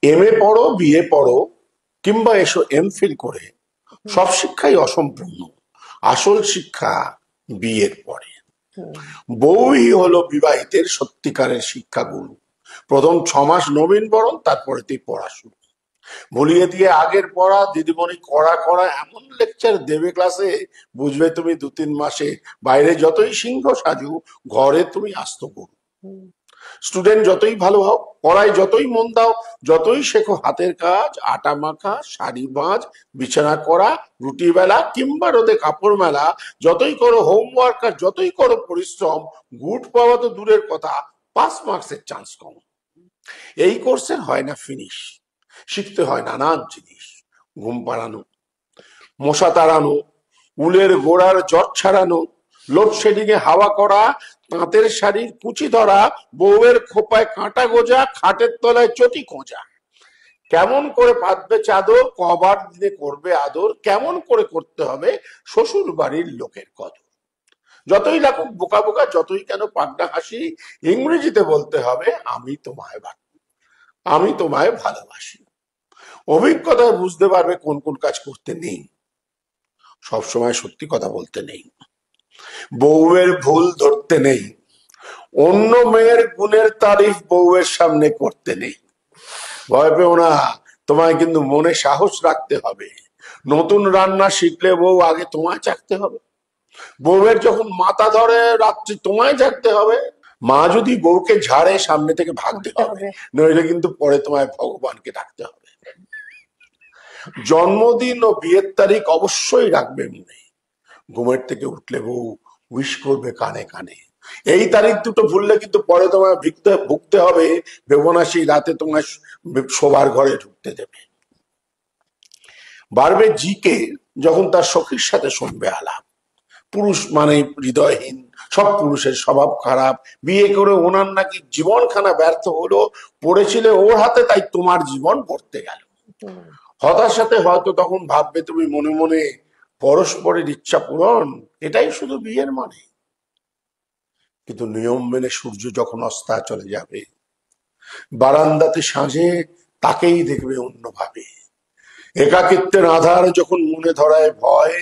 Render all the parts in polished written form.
MA পড়ো, BA পড়ো, কিংবা এসো এমফিল করে, হুম। সব শিক্ষাই অসম্পূর্ণ। আসল শিক্ষা বিয়ের পরে। হুম। বউই হলো বিবাহিতের সত্যিকারের শিক্ষাগুরু। প্রথম 6 মাস নবীন বরণ, তারপরেতেই পড়া শুরু। ভুলিয়ে দিয়ে আগের পড়া দিদিমণি কড়া কড়া এমন লেকচার দেবে ক্লাসে, বুঝবে তুমি 2-3 মাসে বাইরে যতই সিংহ সাজু, ঘরে তুমি আস্ত গরু। হুম। স্টুডেন্ট যতই ভালো হও, পড়ায় যতই মন দাও, যতই শেখো হাতের কাজ, আটা মাখা, শাড়ি ভাঁজ, বিছানা করা, রুটি বেলা, কিংবা রোদে কাপড় মেলা, যতই করো হোমওয়ার্ক আর যতই করো পরিশ্রম, গুড পাওয়া তো দূরের কথা, 5 মার্কসের চান্স কম। এই কোর্সে হয় না ফিনিশ, শিখতে হয় নানান জিনিস। ঘুম পাড়ানো, মশা তাড়ানো, উলের গোড়ার জট ছাড়ানো, লোডশেডিং এ হাওয়া করা, তাঁতের শাড়ির কুচি ধরা, বউয়ের খোপায় কাঁটা গোজা, খাটের তলায় চটি খোঁজা। কেমন করে পাতবে চাদর, কবার দিনে করবে আদর, কেমন করে করতে হবে শ্বশুর বাড়ির লোকের কদর। যতই লাগুক বোকা বোকা, যতই কেন পাগলা হাসি, ইংরেজিতে বলতে হবে আমি তোমায় ভালোবাসি। অভিজ্ঞতায় বুঝতে পারবে কোন কোন কাজ করতে নেই। সবসময় সত্যি কথা বলতে নেই, বউয়ের ভুল ধরতে নেই, অন্য মেয়ের গুণের তারিফ বউয়ের সামনে করতে নেই। ভয় পেও না, তোমায় কিন্তু মনে সাহস রাখতে হবে। নতুন রান্না শিখলে বউ আগে তোমায় চাকতে হবে। বউয়ের যখন মাথা ধরে রাত্রি তোমায় জাগতে হবে। মা যদি বউকে ঝাড়ে সামনে থেকে ভাগতে ভাবতে হবে, হবে। নইলে কিন্তু পরে তোমায় ভগবানকে ডাকতে হবে। জন্মদিন ও বিয়ের তারিখ অবশ্যই রাখবে মনে। ঘুমের থেকে উঠলে বউ উইশ করবে কানে কানে। এই তারিখ দুটো ভুললে কিন্তু পরে তোমায় ভুগতে হবে। ভেবো না সেই রাতে তোমার শোবার ঘরে ঢুকতে দেবে। বাড়বে জিকে যখন তার সখীর সাথে শুনবে আলাপ। পুরুষ মানে হৃদয়হীন, সব পুরুষের স্বভাব খারাপ, বিয়ে করে ওনার নাকি জীবনখানা ব্যর্থ হলো, পড়েছিলে ওর হাতে তাই তোমার জীবন পড়তে গেল। হুম। হতাশাতে হয়তো তখন ভাববে তুমি মনে মনে, পরস্পরের ইচ্ছা পূরণ এটাই শুধু বিয়ের মানে। কিন্তু নিয়ম মেনে সূর্য যখন অস্তা চলে যাবে, বারান্দাতে সাঁঝে তাকেই দেখবে অন্যভাবে। একাকিত্বের আধার যখন মনে ধরায় ভয়,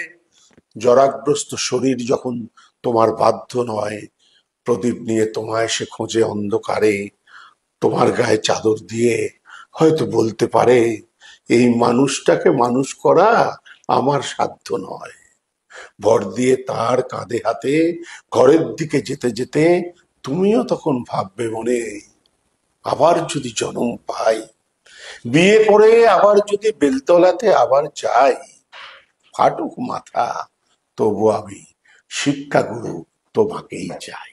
জরাগ্রস্ত শরীর যখন তোমার বাধ্য নয়, প্রদীপ নিয়ে তোমায় সে খোঁজে অন্ধকারে, তোমার গায়ে চাদর দিয়ে হয়তো বলতে পারে, এই মানুষটাকে মানুষ করা আমার সাধ্য নয়। ভর দিয়ে তার কাঁধে হাতে ঘরের দিকে যেতে যেতে তুমিও তখন ভাববে মনে, আবার যদি জন্ম পাই, বিয়ে করে আবার যদি বেলতলাতে আবার যাই, ফাটুক মাথা তবু আমি শিক্ষাগুরু তোমাকেই চাই।